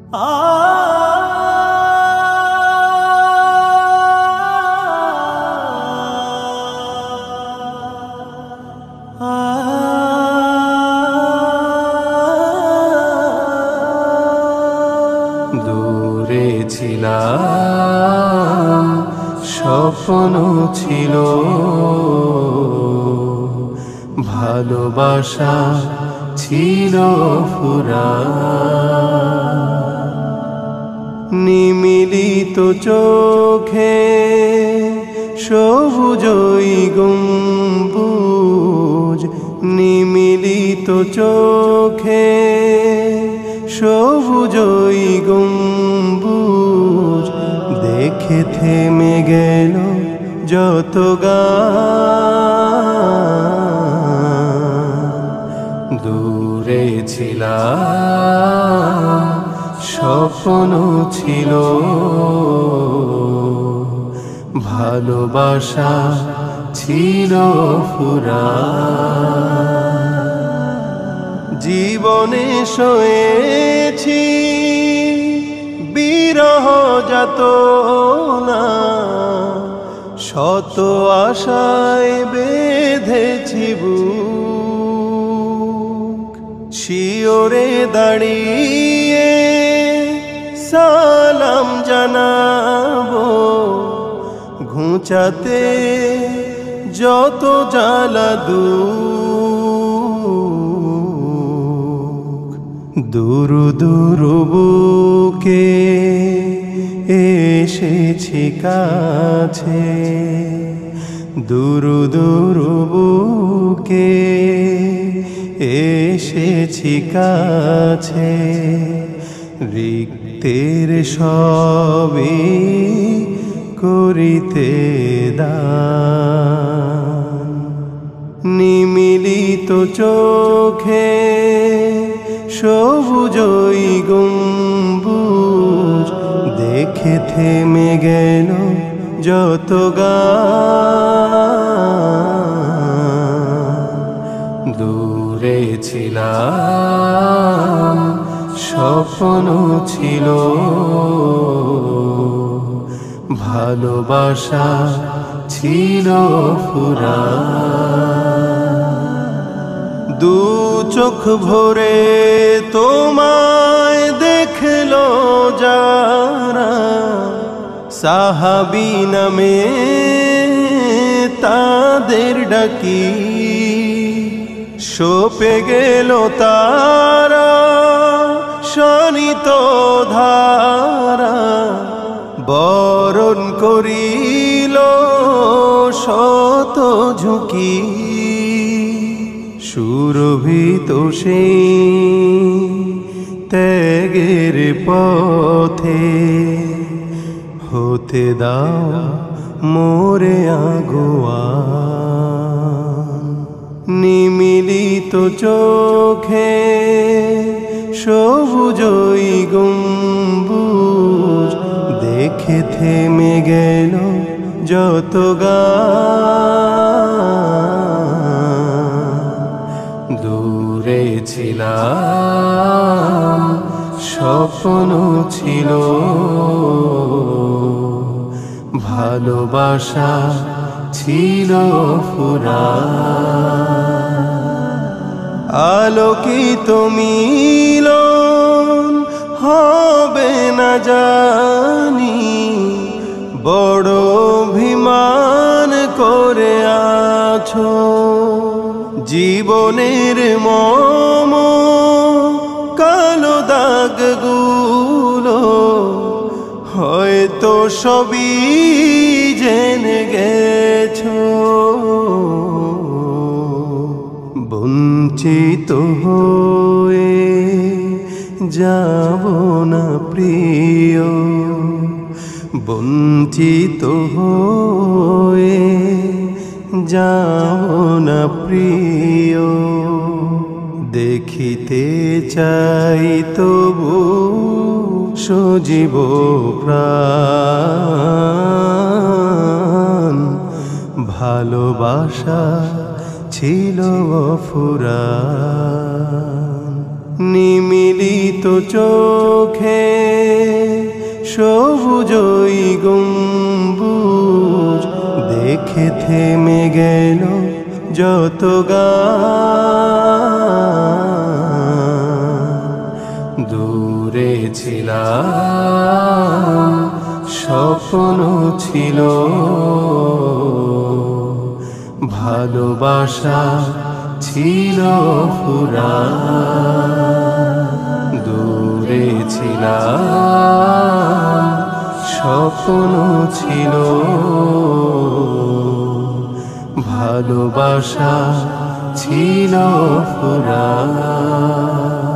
দূরে ছিলাম, স্বপ্ন ছিল, ভালোবাসা ছিল ফুরা। নিমিলিত চোখে সবুজই গম্বুজ, নিমিলিত চোখে সবুজই গম্বুজ, দেখে থেমে গেল যত গান। দূরে ছিলাম, স্বপ্ন ছিল, ভালোবাসা ছিল ফুরা। জীবনে সয়েছি বিরহ যাতনা, শত আশায় বেঁধেছি বুক। শিওরে দাঁড়িয়ে সালাম জানাবো, ঘুঁচাতে যত জ্বালা দুঃখ। দুরু দুরু বুকে এসেছি কাছে, দুরু দুরু বুকে এসেছি কাছে, রিক্তের সবই করিতে দান। নিমিলিত চোখে সবুজই গম্বুজ, দেখে থেমে গেল যত গান। দূরে ছিলাম, স্বপ্ন ছিল, ভালোবাসা ছিল ফুরা। দু চোখ ভরে তোমায় দেখলো যারা, সাহাবী নামে তাদের ডাকি, সপে গেল তারা শানিত ধারা, বরণ করিল শত ঝুঁকি। সুরভিত সেই ত্যাগের পথে হতে দাও মোরে আগুয়ান। নিমিলিত চোখে সবুজই গম্বুজ, দেখে থেমে গেল যত গান। দূরে ছিলাম, স্বপ্ন ছিল, ভালোবাসা ছিল ফুরা। আলোকিত মিলন হবে না জানি, বড় অভিমান করে আছো। জীবনের মম কালো দাগগুলো হয়তো সবই জেনে গেছো। বঞ্চিত হয়ে যাব না প্রিয়, বঞ্চিত হয়ে যাব না প্রিয়। দেখিতে চাই তবু সজীব প্রাণ, ভালোবাসা ছিল অফুরান। নিমিলিত চোখে সবুজই গম্বুজ দেখে থেমে গেল যত গান। দূরে ছিলাম স্বপ্ন ছিল, ভালোবাসা ছিল ফুরান। দূরে ছিলাম স্বপ্ন ছিল, ভালোবাসা ছিল ফুরান।